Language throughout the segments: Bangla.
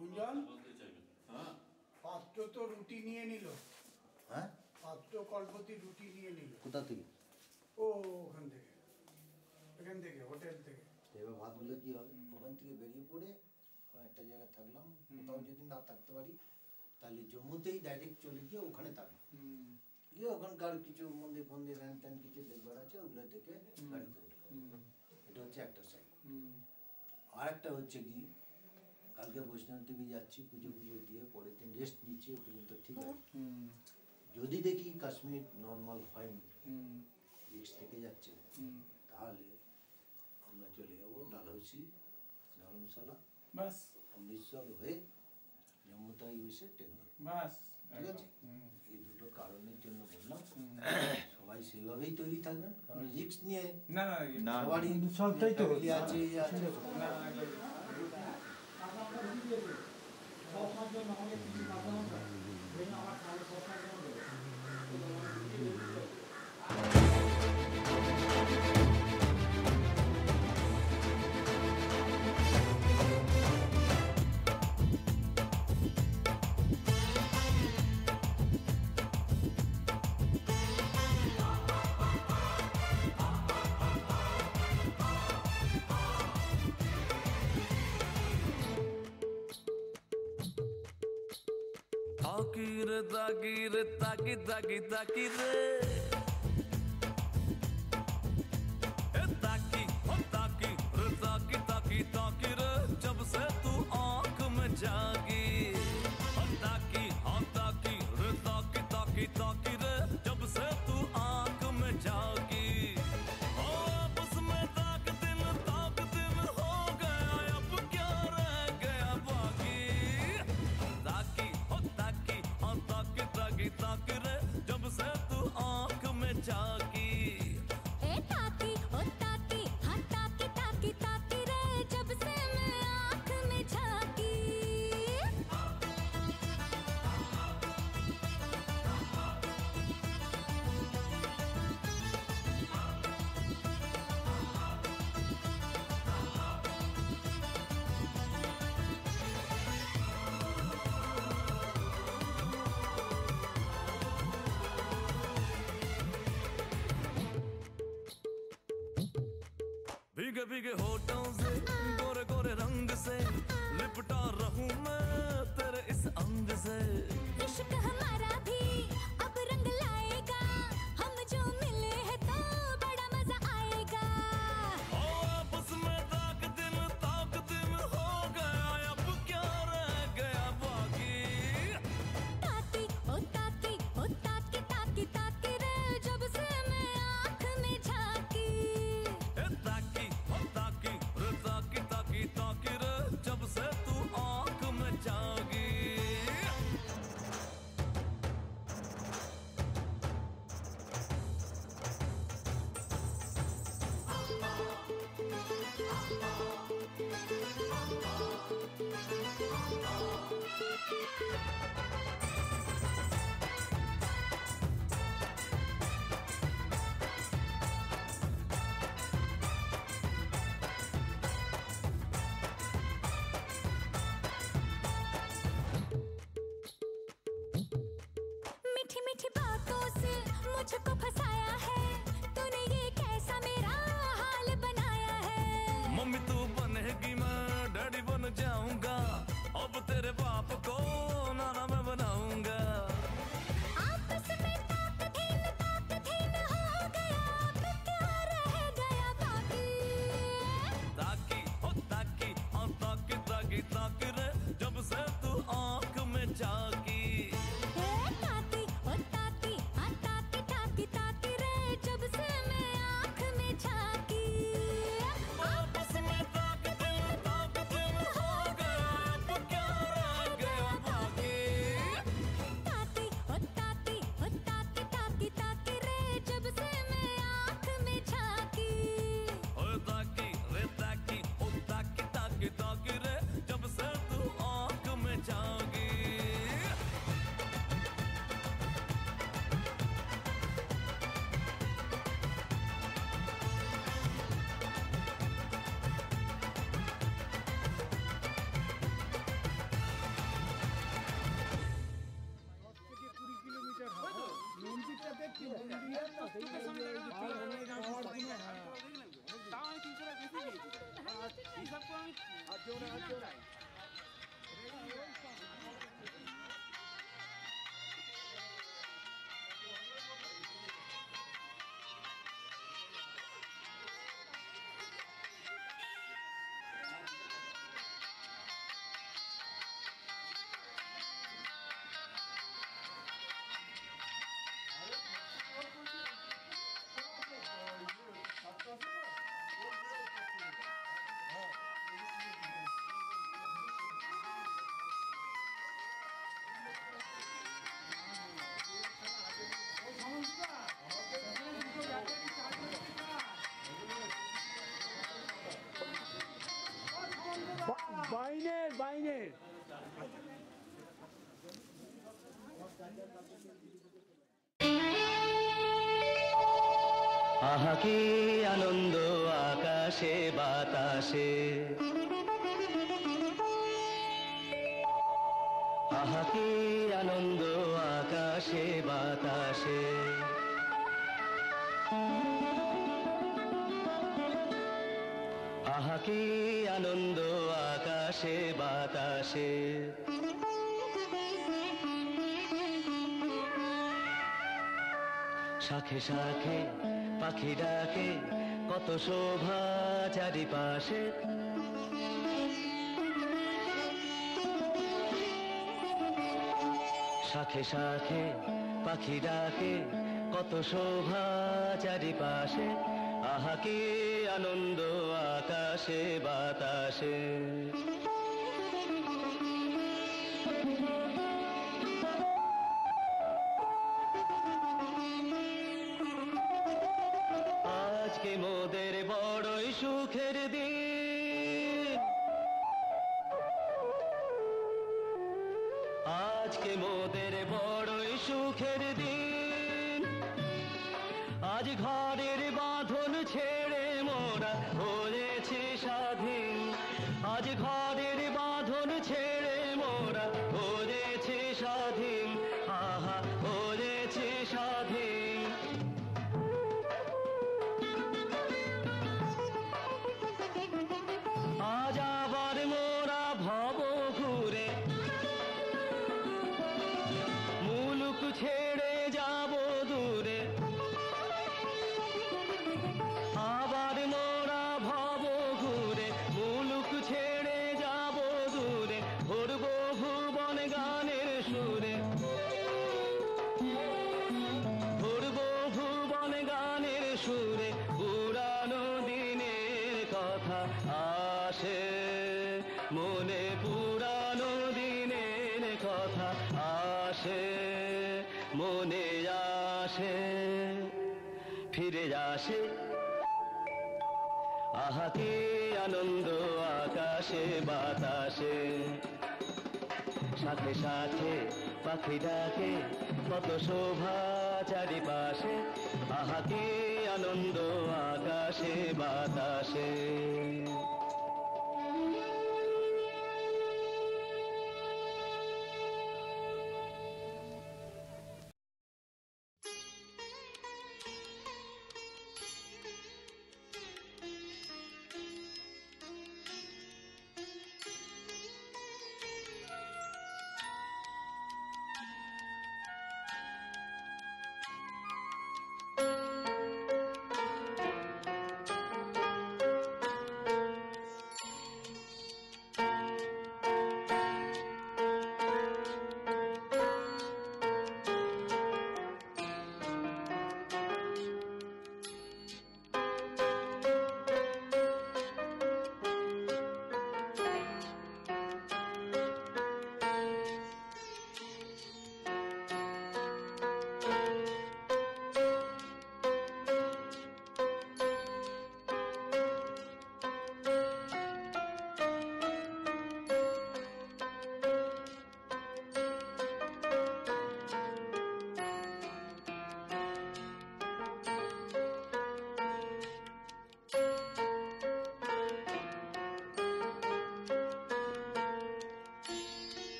গুঞ্জন পাত্র তো রুটি নিয়ে নিল। হ্যাঁ, পাত্র কল্পতি রুটি নিয়ে নিল। কোথা থেকে? ও ওখান থেকে, এখান থেকে হোটেল থেকে। এবার ভাতগুলো কি হবে? ওখান থেকে বেরিয়ে পড়ে একটা জায়গায় থাকলাম, কোথাও যদি না থাকতে পারি তাহলে জম্মুতেই ডাইরেক্ট চলে গিয়ে ওখানে থাকলাম, গিয়ে ওখানকার কিছু মন্দির ফন্দির হ্যান ত্যান কিছু দেখবার আছে ওগুলো দেখে গাড়িতে উঠলাম। এটা হচ্ছে একটা সাইড। আর একটা হচ্ছে কি, কালকে বৈষ্ণব দেবী যাচ্ছি, পুজো দিয়ে পরের দিন রেস্ট নিচ্ছি, এ পর্যন্ত ঠিক আছে। যদি দেখি কাশ্মীর নর্মাল হয়নি, রিক্স থেকে যাচ্ছে, তাহলে আমরা চলে যাবো ডালহৌসি, ধর্মশালা, বাস অমৃতসর হয়ে জম্মু তাই এসে ট্রেন ধরবো। বাস ঠিক আছে, এই দুটো কারণের জন্য বললাম সবাই সেইভাবেই তৈরি থাকবেন, কারণ রিক্স নিয়ে না না সবারই সবটাই তো family আছে, এই আছে। ताकी ताकी ताकी रे ताकी हो ताकी रे ताकी ताकी ताकी रे जब से तू आँख में जागी हो ताकी रे ताकी ताकी ताकी रे जब से तू आँख में जागी हो आपस में ताक दिन हो गया अब क्या रह गया बाकी ताकी हो ताकी ताकी ताकी रे जब से तू आँख में जागी ए ताकी ओ ताकी हाँ ताकी ताकी ताकी रे जब से मैं आँख में झांकी। भीगे भीगे होठों से गोरे गोरे रंग से लिपटा रहूं मैं तेरे इस अंग से। इश्क हमारा भी अब रंग लाएगा, हम जो मिले हैं तो बड़ा मजा आएगा। ओ आपस में ताक दिन हो गया अब क्या रह गया बाकी ताकी ओ ताकी ओ ताकी ताकी ताकी रे जब से मैं आँख में झांकी। ताकी हो ताकी रे ताकी ताकी ताकी रे जब से तू आँख में जागी। मीठी मीठी बातों से मुझको फंसाया है, तूने ये कैसा मेरा हाल बनाया है। मम्मी तू बनेगी मैं डैडी बन जाऊंगा, अब तेरे बाप को नाना मैं बनाऊंगा। आपस में ताक धीन हो गया, अब क्या रह गया बाकी। ताकी हो ताकी ताकी ताकी रे जब से तू आँख में जागी। ए ताकी ओ ताकी हाँ ताकी ताकी বাইনের আহা কি আনন্দ আকাশে বাতাসে, আহা কি আনন্দ আকাশে বাতাসে, আহা কি আনন্দ আকাশে বাতাসে। শাখে শাখে পাখি ডাকে কত শোভা চারিপাশে, শাখে শাখে পাখি ডাকে কত শোভা চারিপাশে, আহা কি আনন্দ আকাশে বাতাসে। আজকে মোদের বড়ই সুখের দিন, আজকে মোদের বড়ই সুখের দিন, আজ ঘরের বাঁধন ছেড়ে মোরা হয়েছে স্বাধীন, আজ ঘরের বাঁধন ছেড়ে মোরা হয়েছে স্বাধীন, আহা হয়েছে স্বাধীন। আজ আবার মোরা ভব ঘুরে মুলুক ছেড়ে যাব দূরে, আবার মোরা ভব ঘুরে মুলুক ছেড়ে যাব দূরে, ভরব ভুবন গানের সুরে, ভরব ভুবন গানের সুরে, পুরানো দিনের কথা আসে মনে, পুরানো দিনের কথা আসে মনে, আসে ফিরে আসে, আহা কি আনন্দ আকাশে বাতাসে। সাথে সাথে পাখি ডাকে কত শোভা চারিপাশে, আহা কি আনন্দ আকাশে বাতাসে।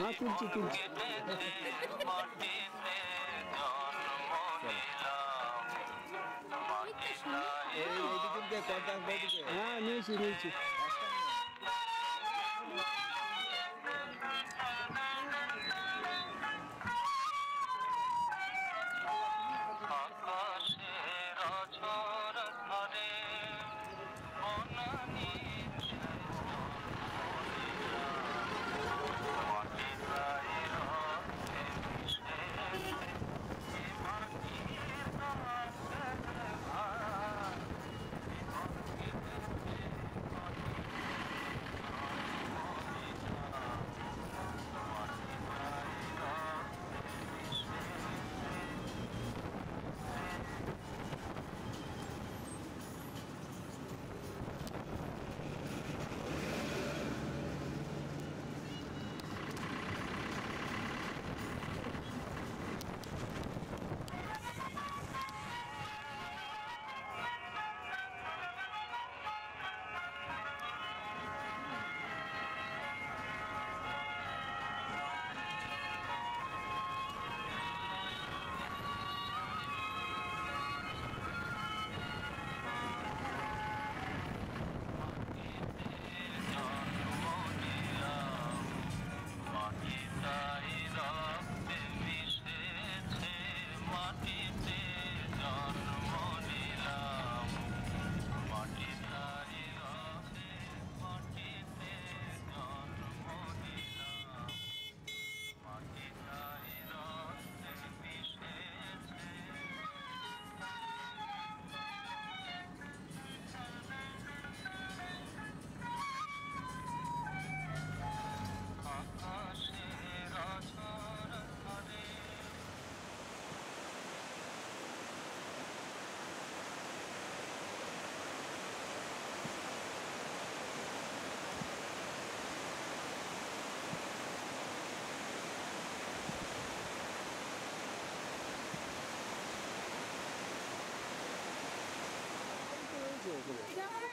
হ্যাঁ তুলছি তুলছি হ্যাঁ নিয়েছি নিয়েছি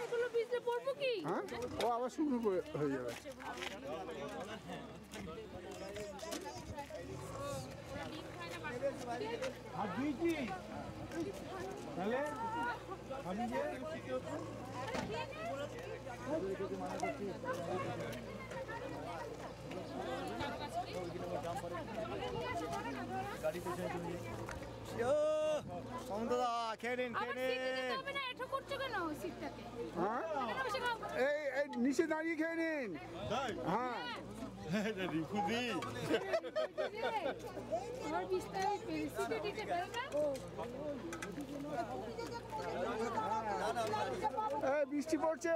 এগুলো ভিজলে পড়বো কি? হ্যাঁ ও আবার শুকনো হয়ে যাবে আর দিয়েছি তাহলে আমি যে সমুদ্রদা খেয়ে নিন আবার সিটে যেতে হবে না, এঠো করছো কেন সিটটাকে? হ্যাঁ এখানে বসে খাও। এই নিচে দাঁড়িয়ে খেয়ে নিন হ্যাঁ আমার বিস্তারিত সিটে দিতে পারে না? এই বৃষ্টি পড়ছে